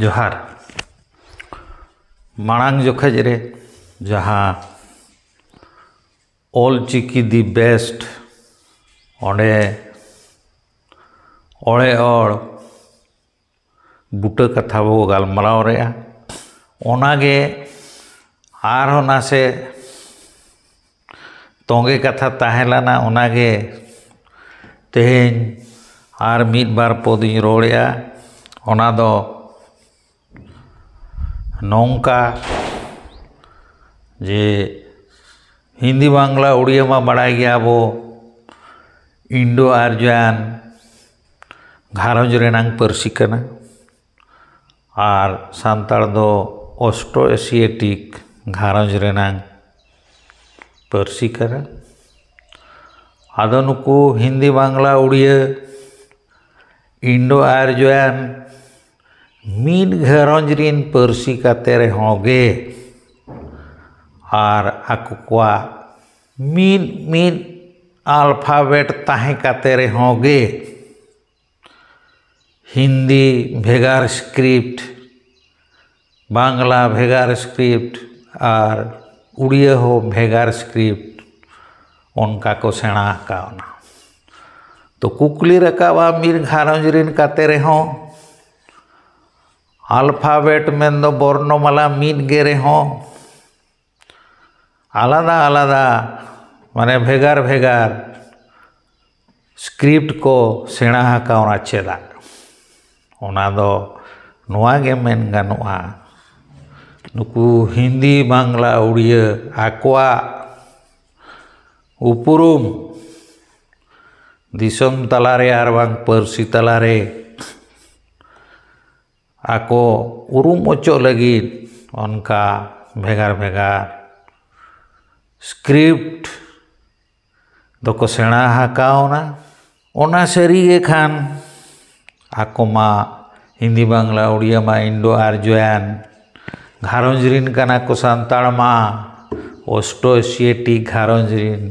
जोहार मांग जोखज रे जहाँ ऑलचिकी दी बेस्ट ओंडे ओड़े और बूटा कथा बो गालमाराव रेया ओनागे आर नासे तोंगे कथा ताहेलाना ओनागे तेहेन आर मिद बार पदी रोड़ेया ओना दो नौका जे हिंदी बांग्ला उड़िया मा बड़ाई गया वो इंडो आर्यन घारंज रेनांग पारसी कना आर सांताड़ दो ऑस्ट्रो एशियाटिक घारंज रेनांग पारसी कना आदो नुकु हिंदी बांग्ला उड़िया इंडो आर्यन मीन घारंज रिन पारसी काते रेहोगे आर आकुआ मीन अल्फाबेट ताहे काते रेहोगे हिंदी भेगार स्क्रिप्ट बांग्ला भेगार स्क्रिप्ट आर उड़िया हो भेगार स्क्रिप्ट उनका को सेना कावना तो कुकली रकावा मीर घारंज रिन काते रेहो अल्फाबेट में दो वर्णमाला मीद गे रेहो आलादा आलादा माने भेगार भेगार स्क्रिप्ट को सेना हाकावना चेदा ओना दो नुआ गे मेन गानुआ नुकु हिंदी बांग्ला उड़िया आकुआ उपुरुम दिसम तलारे आर बांग पारसी तलारे आको उरुम ओचो लगी उनका भेगार भेगार स्क्रिप्ट दो सेना हाकावना ओना सरी खान आको मा हिंदी बांग्ला उड़िया मा इंडो आर्यन घारंज रिन काना को सांताड़ मा ऑस्ट्रो एशियाटिक घारंज रिन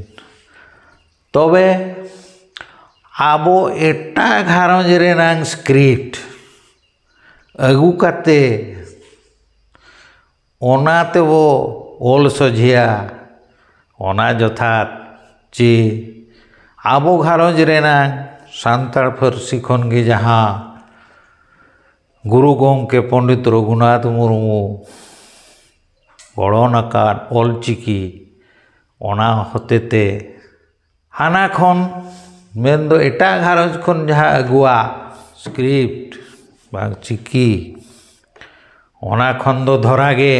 तबे आबो एटा घारंज रेनांग स्क्रिप्ट अगू काते ओनाते वो ओल सझिया ओना जथात चे आबो घारंज रेनांग सांताड़ पारसी खन गे जहाँ गुरु गोमके पंडित रघुनाथ मुर्मू गड़न आकाद ऑलचिकी ओना हतेते हाना खन मेन दो एटा घारंज खन जहाँ अगुआ स्क्रिप्ट बांग चिकी ओना खन दो धरागे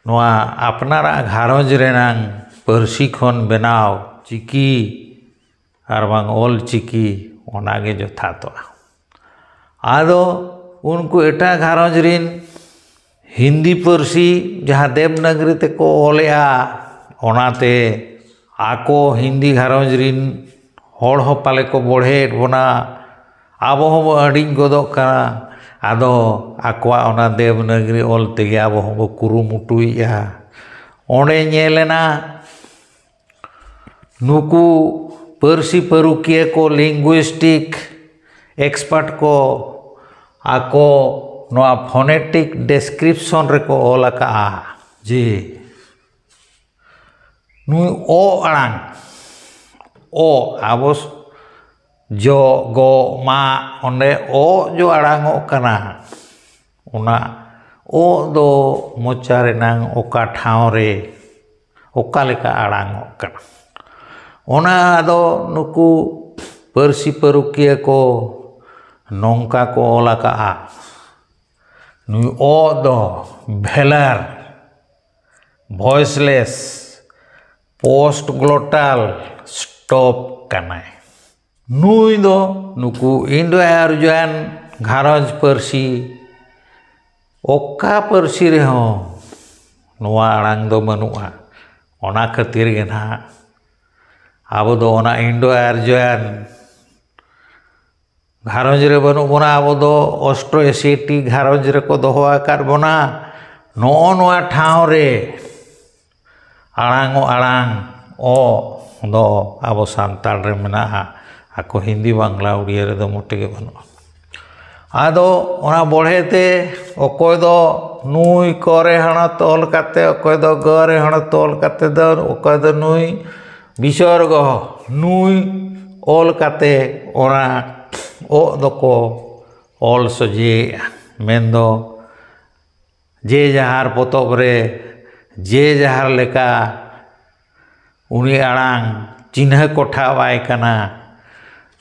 नोआ अपनारा घारंज रेनांग पारसी खन बेनाव चिकी आर बांग ऑलचिकी ओनागे जथातोआ आदो उनको एटा घारंज रिन हिंदी पारसी जहाँ देवनागरी ते को ओलेआ ओनाते आको हिंदी घारंज रिन होड़ हो पाले को बढ़े बोना आबो हो अडिंग गोदोग काना आदो आकुआ ओना देवनागरी ओल तेगे आबो हो कुरुमुटुइया ओंडे ñेलेना नुकु पारसी परुकिया को लिंग्विस्टिक एक्सपर्ट को आको नोआ फोनेटिक डिस्क्रिप्शन रे को ओल का जे नुई ओ अड़ांग ओ आबो जो गो मा ओंडे ओ जो अड़ांगो कना ओना ओ दो मोचा रेनांग ओका ठाव रे ओका लेका अड़ांगो कना ओना दो नुकु पारसी परुकिया को नौका को ओला का नुई ओ दो भेलार वॉइसलेस पोस्ट ग्लोटल स्टॉप कनाय नुई दो नुकु इंडो आर्यन घारंज पारसी ओका पारसी रे हो नुआ अड़ांग दो मनुआ ओना खातिर गे ना आबो दो ओना इंडो आर्यन घारंज रे बनु बोना आबो दो ऑस्ट्रो एशियाटिक घारंज रे को दोहो आकार बोना नो नोआ ठाव रे अड़ांगो अड़ांग ओ दो आबो सांताड़ रे मेना आको हिंदी बांग्ला उड़िया रे दो मोटे गे बनु आदो ओना बढ़े ते अकोय दो नुई करे हण तोल काते अकोय दो गरे हण तोल काते दो अकोय दो नुई विसर्ग नुई ओल काते ओना ओ दको ओल सजे मेंदो जे जहार पोतब रे जे जहार लेका उनी आड़ांग चिन्ह कोठावाय कना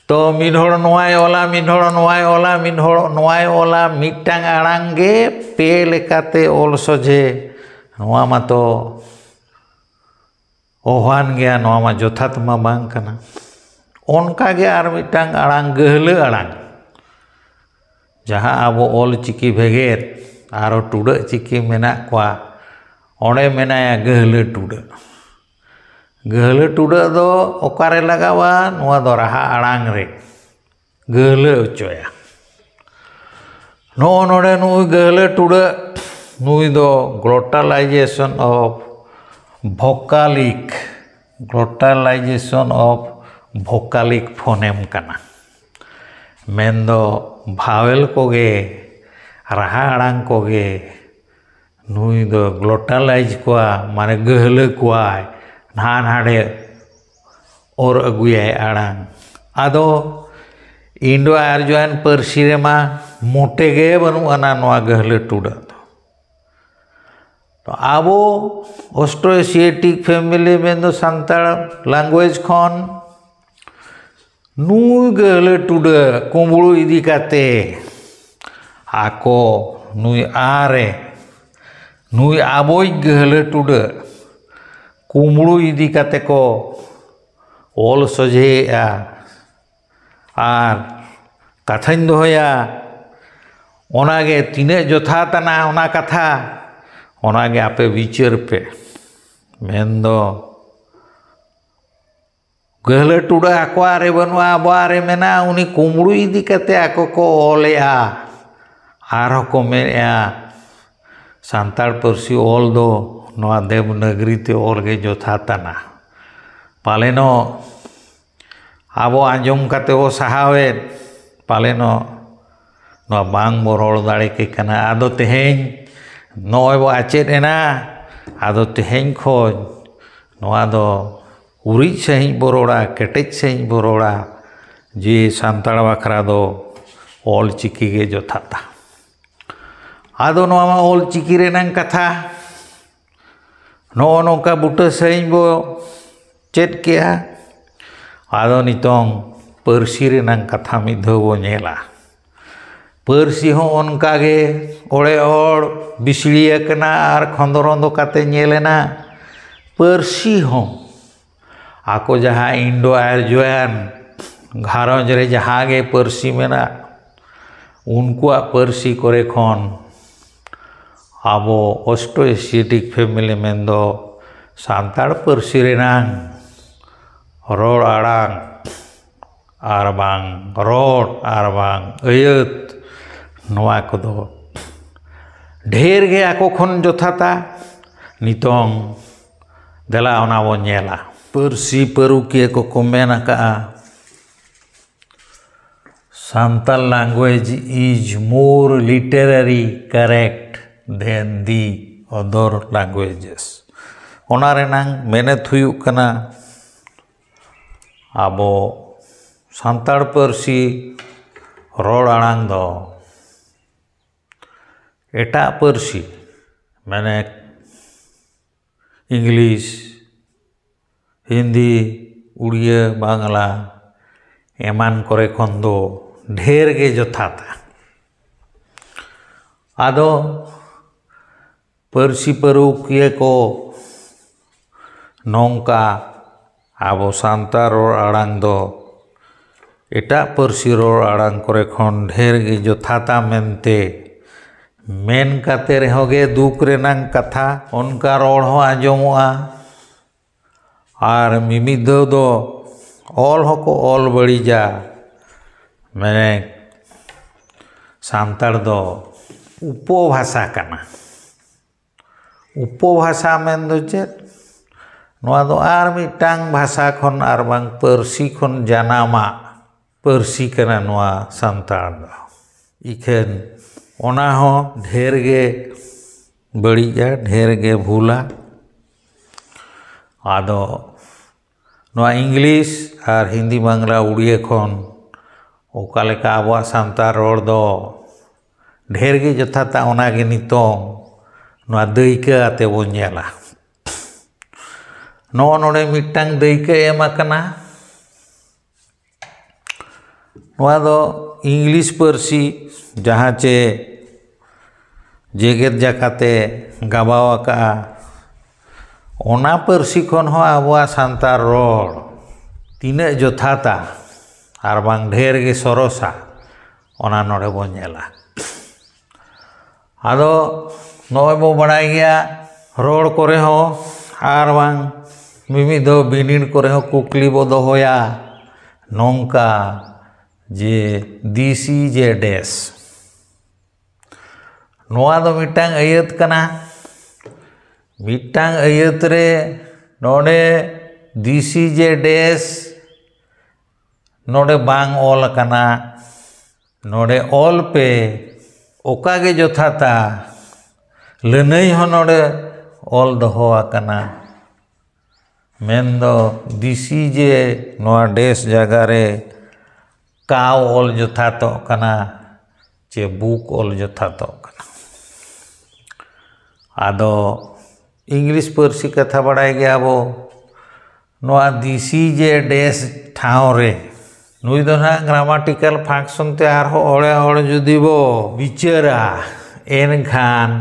तो मिनहोड़ नोआय ओला मिनहोड़ नोआय ओला मिनहोड़ नोआय ओला मिट्टांग आड़ांगे पे लेकाते ओल सजे नोआ मा तो ओहान गया नोआ मा जोथात मा बांग कना ओनका गे आर मिट्टांग आड़ांग गहले आड़ांग जहाँ आबो ओल चिकी भेगेर आरो टुडा चिकी मेना कोआ ओंडे मेनाया गहले टुडा गहले टुडा दो ओकारे लगावा नोआ दो राहा आड़ांग रे गहले उचोया नो नोडे नुई गहले टुडा नुई दो ग्लोटलाइजेशन ऑफ भोकालिक फोनेम कना मेंदो भावेल कोगे राहा आड़ांग कोगे नुई दो ग्लोटलाइज कोआ माने गहले कोआय नान हाड़े और अगुयाय आड़ांग आदो इंडो आर्यन पारसी रेमा मोटे गे बनुआना नोआ गहले टुडा तो आबो ऑस्ट्रो एशियाटिक फैमिली में दो सांताड़ लैंग्वेज खन नुई गहले टुडा कुंबड़ू इदी काते आको नुई आरे नुई आबोई गहले टुडा कुंबड़ू इदी काते को ओल सजेया आर कथाñ दोहया ओनागे तिने जोथातना ओना कथा ओनागे आपे विचार पे मेंदो गहले टुडा आकोआरे बनुआ आबोआरे मेना उनी कुंबड़ू इदी काते आको को ओलेया आरो को मेया सांताड़ पारसी ओल दो नोआ देवनागरी ते ओल गे जोथातना पालेनो आबो आंजम काते ओ सहावे पालेनो नोआ बांग बो रोड़ दाड़े के कना आदो तेहेñ नोय बो आचेद एना आदो तेहेñ खोज नोआ दो उरिज सही बो रोड़ा केटेज सही बो रोड़ा जे सांताड़ बाखरा दो ओल चिकी गे जोथाता आदो नोआ मा ओल चिकी रेनांग कथा नो नोका बुटा सही बो चेद किया आदो नितोंग पारसी रेनांग कथा मिद धाव बो नेला पारसी हो ओनका गे ओड़े ओड़ बिसड़िया कना आर खंदरोंदो काते नेलेना पारसी हो आको जहाँ इंडो आर्यन घारंज रे जहाँ गे पारसी मेना उनकुआ पारसी करे खन आबो ऑस्ट्रो एशियाटिक फैमिली में दो सांताड़ पारसी रेनांग रोड़ आड़ांग आर बांग रोड़ आर बांग अयत नोआ को दो ढेर गे आको खन जोथाता नितोंग देला ओना बो नेला पारसी पारुकिया को मेन आका Santal language is more literary correct than the other languages ओना रेनांग मेहनत हुयुक कना आबो सांताड़ पारसी रोड़ आड़ांग दो एटा पारसी माने इंग्लिश हिंदी उड़िया बांगला एमान करे खन दो ढेर गे जोथाता आदो पारसी पारुकिया को नौका आबो सांताड़ रोड़ आड़ांग दो एटा पारसी रोड़ आड़ांग करे खन ढेर गे जोथाता मेनते मेन काते रेहोगे दुख रेनांग कथा उनका रोड़ हो आंजमोआ आर मिमिद धाव दो ओल होको ओल बड़ीजा मैंने सांताड़ दो उपभाषा कना उपभाषा मेन दो चेद नोआ दो आर मिटांग भाषा खन आर बांग पारसी खन जानामा पारसी कना नोआ सांताड़ दो इखेन ओना हो ढेर गे बड़िया ढेर गे भूला आदो नवा इंग्लिश और हिंदी बांग्ला उड़िया खन ओका लेका आबो सानतार रोड दो ढेर गे जथाता ओना गे नितों नवा दायिका आते बो नेला नो नोडे मिट्टांग दायिका एम आकना नवा दो इंग्लिश पार्सी जहाँ चे जेगेत जाकाते गाबावाका ओना पार्सी खन हो आबो सानतार रोड तीना जथाता आर बांग ढेर गे सरसा ओना नोडे बो नेला आदो नोय बो बड़ाय गया रोड करे हो आर बांग मिमी दो बिनिन करे हो कुकली बो दोहोया नोंका जे दिस इज ए डैश नोआ दो मिटांग आयत कना मिटांग आयत रे नोडे दिस इज ए डैश नोडे बांग ऑल कना नोडे ऑल पे ओका गे जथाता लनई हो नोडे ऑल दोहो आकना मेन दो दिस इज ए नोआ डैश जगह रे काव ऑल जथातो कना चे बुक ऑल जथातो कना आदो इंग्लिश पार्सी कथा बड़ाय गया बो नोआ दिस इज ए डैश ठाव रे नुई दो ना ग्रामाटिकल फंक्शन ते आर हो ओड़े ओड़े जुदी बो विचारा एन खान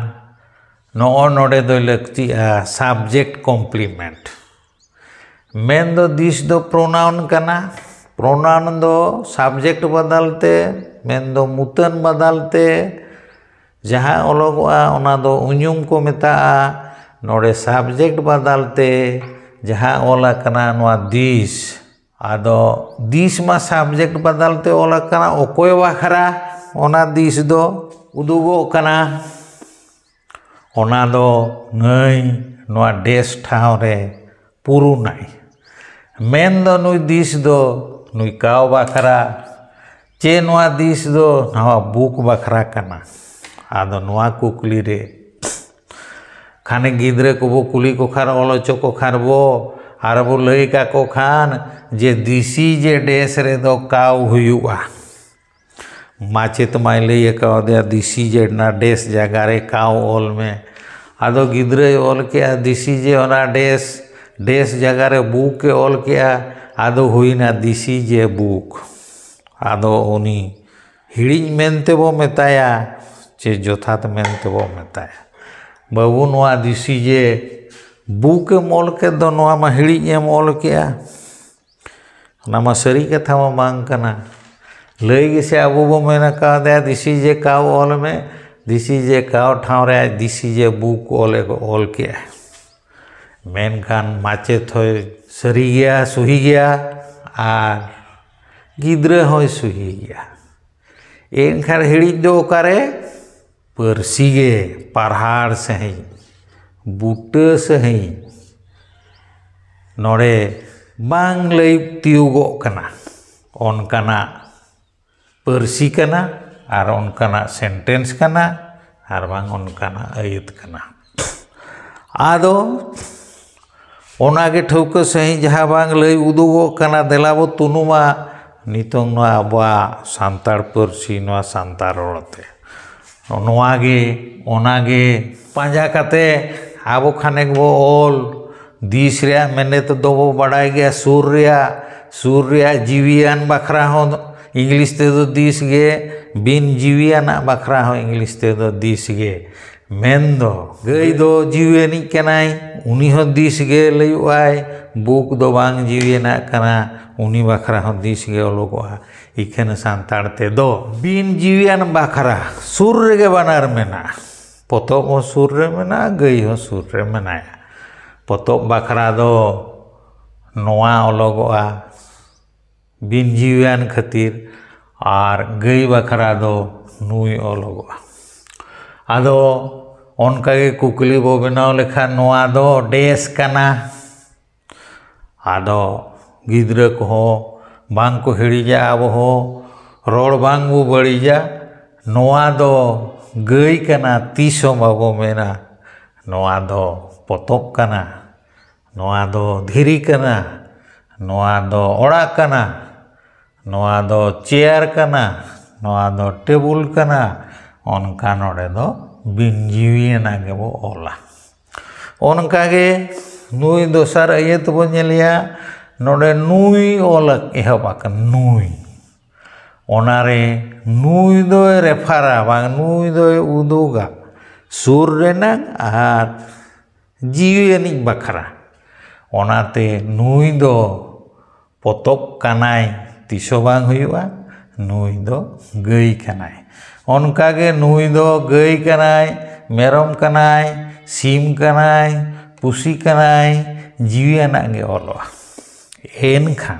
नो नोडे दो लगतिया सब्जेक्ट कॉम्प्लीमेंट मेन दो दिस दो प्रोनाउन कना प्रोनाउन दो सब्जेक्ट बदलते मेन दो मुतन बदलते जहाँ ओलोगोआ ओना दो उन्युम को मेताआ नोडे सब्जेक्ट बदलते जहाँ ओला कना नोआ दिस आदो दिस मा सब्जेक्ट बदलते ओला कना ओकोय बाखरा ओना दिस दो उदुगो कना ओना दो नई नोआ डैश ठाव रे पुरुनाई मेन दो नुई दिस दो नुई काव बाखरा चे नोआ दिस दो नवा बुक बाखरा कना आदो नोआ कुकली रे खाने गिद्रे को बो कुली को खार ओलोचो को खार बो आर बो लई का को खान जे दिस इज ए डैश रे दो काव हुयुआ माचेत माय लई का दे दिस इज ए ना डैश जगह रे काव ऑल में आदो गिद्रे ऑल के दिस इज ए ओना डैश जगह रे बुक के ऑल किया आदो हुईना दिस इज ए बुक आदो उनी हिड़िज मेनते बो मेताया चे जोथात मेनते बो मेताया बाबू नोआ दिस इज ए बुक मोल के दो नोआ मा हिड़िज एम ऑल किया नामा सरी कथा मा बांग कना लई गेसे आबो बो मेना का दे दिस इज ए काव ऑल में दिस इज ए काव ठाव रे this is a book all किया मेनखान माचेत होय सरी गया सुही गया आर गिद्रे होय सुही गया एनखान हिड़िज दो ओकारे पार्सी गे पारहाड़ सही बूटे सही नोड़े बांग लई तियुगो कना ओनकाना पार्सी कना आर ओनकाना सेंटेंस कना आर बांग ओनकाना आयत कना आदो ओनागे ठौका सही जहाँ बांग लई उदुगो कना देलाबो तुनुमा नितों नोआ आबा सानतार पार्सी नोआ सानतार रोड़ते नोआगे ओनागे पांजा काते आबो खानेक बो ऑल दिस रे मेने तो दो बो बड़ाय गया सुर रे जीवियान बखरा हो इंग्लिश ते दो दिस गे बिन जीवियान बखरा हो इंग्लिश ते दो दिस गे मेन दो गई दो जीवियानी कनाई उनी हो दिस गे लयुआय बुक दो बांग जीवियाना कना उनी बखरा हो दिस गे ओलोगोआ इखेन सानतार ते दो बिन जीवियान बखरा सुर रे बानार मेना पतोब हो सुर रे मेना गई हो सुर रे मेनाया पतोब बखरा दो नोआ ओलोगोआ बिन जीवियान खातिर आर गई बखरा दो नुई ओलोगोआ आदो ओनकागे कुकली बो बनाव लेखा नोआ दो डैश कना आदो गिद्रा को बांग को हिड़ीजा अब हो रोड बांग बो बड़ीजा नोआ दो गई कना तीसो बाबो मेना नोआ दो पोतोब कना नोआ दो धीरी कना नोआ दो ओड़ा कना नोआ दो चेयर कना नोआ दो टेबुल कना ओनका नोडे दो बिन जीवीना गे बो ओला ओनका गे नुई दोसार इये तबो नेलिया नोडे नुई ओला एहबाक नुई ओनारे नुई दो रेफारा बांग नुई दो उदुगा सुर रेनांग आर जीवी बखरा ओनाते नुई दो पोतोब कनाय तीसो बांग हुयुआ नुई दो गई कनाय ओनकागे नुई दो गई कनाय मेरम कनाय सीम कनाय पुसी कनाय जीवियाना गे ओलोआ एनखान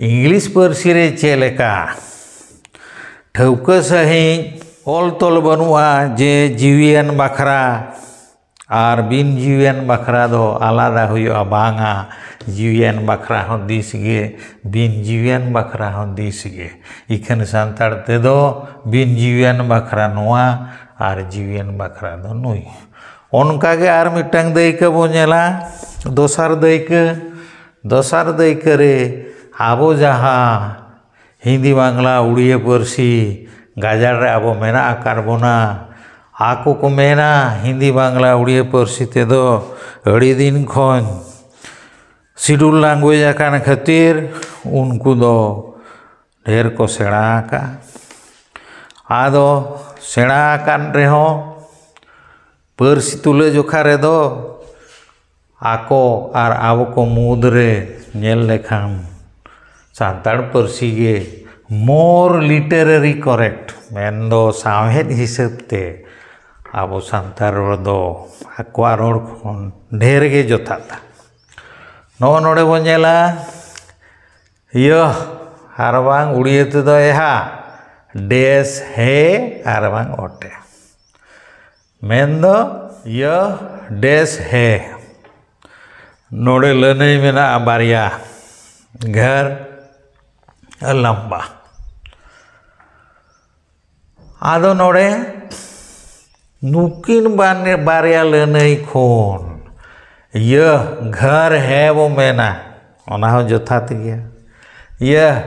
इंग्लिश पार्सी रे चेलेका ठौका सही ओल तोल बनुआ जे जीवियान बखरा और बिन जीवियान बखरा दो आलादा हुयुआ बांगा जीवियान बखरा हो दिस गे बिन जीवियान बखरा हो दिस गे इखन सांताड़ ते दो बिन जीवियान बखरा नोआ और जीवियान बखरा दो नुई ओनका गे आर मिटांग दैका बो नेला दोसार दैका रे आबो जहाँ हिंदी बांग्ला उड़िया पार्सी गाजार रे आबो मेना आकार बोना आको को मेना हिंदी बांग्ला उड़िया पार्सी ते दो अड़ी दिन खोन शिड्यूल लैंग्वेज आकान खातिर उनको दो ढेर को सेड़ा का आदो सेड़ा आकान रे हो पार्सी तुले जोखा रे दो आको आर आबो को मुद्रे नेल लेखान सांताड़ पार्सी गे मोर लिटरेरी करेक्ट मेन दो सावहेद हिसाब ते आबो सांताड़ रोड दो आक्वा रोड खन ढेर गे जोथाता नो नोडे बो नेला य आरबांग उड़िया ते दो एहा डेस हे आरबांग ओटे मेन दो य डेस हे नोडे लनई मेना बारिया घर लंबा आदो नोडे नुकिन बारिया लनई खोन यह घर है वो मेना ओना हो जथात गया यह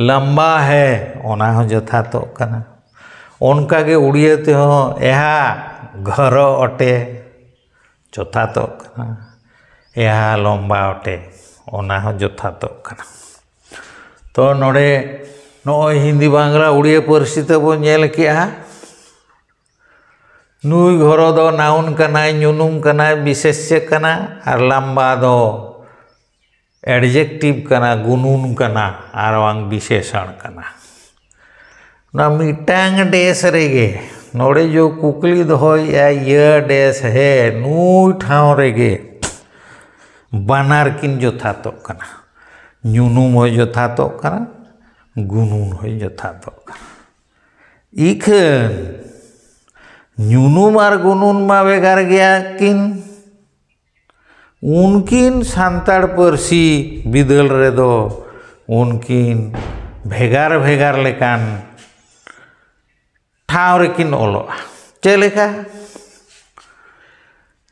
लंबा है ओना हो जथातो कना ओनका गे उड़िया ते हो एहा घर अटे जथातो कना एहा लंबा अटे ओना हो जथातो कना तो नोडे नोय हिंदी बांग्ला उड़िया पार्सी ते बो नेल केआ नुई घर दो नाउन कनाय नुनुम कनाय विशेष्य कना और लंबा दो एडजेक्टिव कना गुनुन कना और वांग विशेषण कना ना मिटांग डेस रेगे नोडे जो कुकली दो या ये डेस है नुई ठाव रेगे बानार किन जोथातो कना नुनुम हो जोथातो कना गुनुन हो जोथातो कना इखन नुनुम और गुनुन मा वेगार गया किन उनकिन सांताड़ पार्सी बिदल रे दो उनकिन भेगार भेगार लेकान ठाव रेकिन ओलोआ चलेका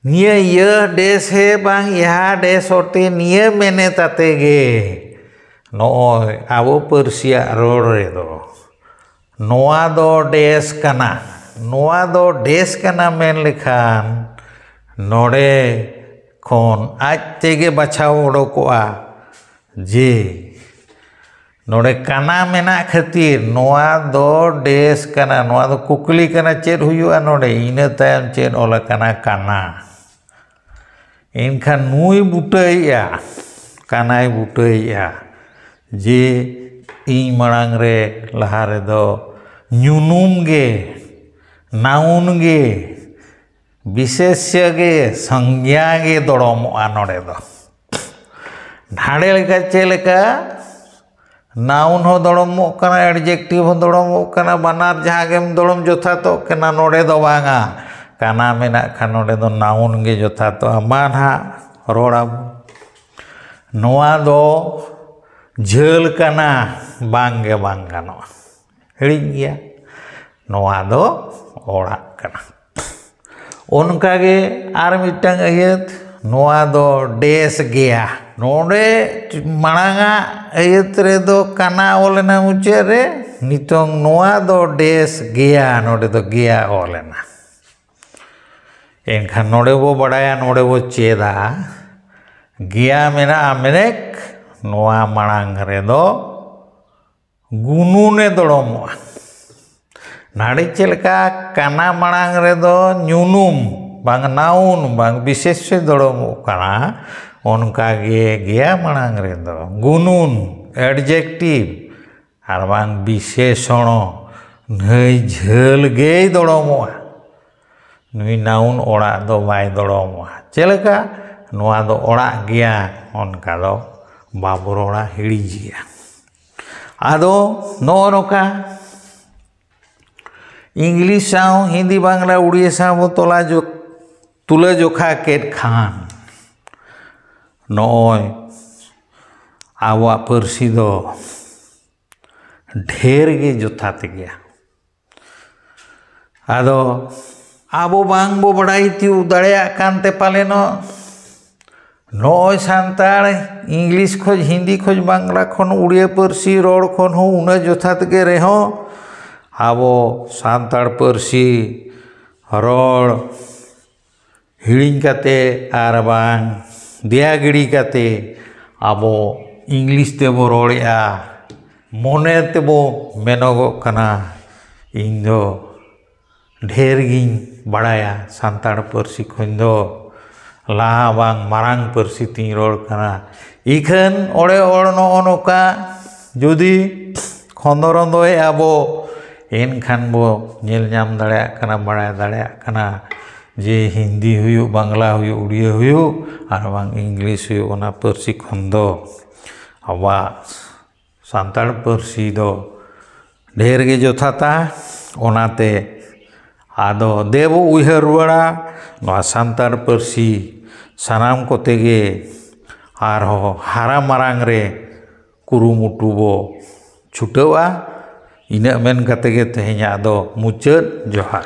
निये यह देश है बांग यहाँ देश होते निये मेने ताते गे नोय आबो पार्सिया रोड रे दो नोआ दो देश कना नोआ दो देश कना मेन लेखान नोडे खोन आज तेगे बचाव ओडोकोआ जे नोडे कना मेना खातिर नोआ दो देश कना नोआ दो कुकली कना चेद हुयुआ नोडे इना तायम चेद ओला कना कना इनखान नुई बुटाइया कनाय बुटाइया जे इन मरांग रे लहा रे दो नुनुम गे नाउन गे विशेष्य गे संज्ञा गे दड़मोआ नोडे दो ढाड़े लेका चेलेका नाउन हो दड़मो कना एडजेक्टिव हो दड़मो कना बानार जहाँ गेम दड़म जोथातो कना नोडे दो बांगा कना मेना खा नोडे दो नाउन गे जोथातो मानहा रोड़ा नोआ दो झेल कना बांगे बांग गानोआ हिड़िñ गया नोआ दो ओड़ाग कना। उनकागे आर मिटंग अयत नोआ दो डेस गया नोडे मांगा अयत रे दो काना ओलेना मुचे रे नितोंग नोआ दो डेस गया नोडे दो गया ओलेना। एनखान नोडे बो बड़ाया नोडे बो चेदा गया मेना मेनेक नोआ मांग रे दो गुनुने दड़ोमोआ नाड़ी चलका काना मांग रे दो न्यूनुम बांग नाउन बांग विशेष दड़ोमो काना उनका गया मांग रे दो गुनुन एडजेक्टिव आर बांग विशेषण नई झेल गे दड़ोमोआ नुई नाउन ओड़ा दो बाय दड़ोमोआ चलका नोआ दो ओड़ा गया उनका दो बाबुरोड़ा हिड़ीजिया आदो नो नोका इंग्लिश साव हिंदी बांग्ला उड़िया साव तुला जोखा केट खान नोय आवा परसी दो ढेर गे जोथात गया आदो आबो बांग बो बड़ाई तिउ दड़ेया कानते पालेनो नोय सांताड़ इंग्लिश खोज हिंदी खोज बांग्ला खन उड़िया परसी रोड खन हो उना जोथात गे रेहो आबो सांताड़ परसी रोड हिड़िंग काते आर बांग देया गिड़ी काते आबो इंग्लिश तेबो रोड़ेया मोने तेबो मेनोगो कना इन दो ढेर गिन बड़ाया सांताड़ परसी खन दो लाहा बांग मारांग परसी ती रोड कना इखन ओड़े ओड़ नो नोका जुदी खंदरंदोए आबो एनखान बो नेल नाम दाड़ेया कना बड़ाय दाड़ेया कना जे हिंदी हुयु बांग्ला हुयु उड़िया हुयु आर बांग इंग्लिश हुयु ओना परसी खन दो आवा सांताड़ परसी दो ढेर गे जोथाता ओनाते आदो देबो उयहार रुवाड़ा नोआ सांताड़ परसी सानाम कोते गे आर हो हारा मारांग रे कुरुमुटु बो छुटावा इना मेन कते गे तेहेña दो मुचाद जोहार।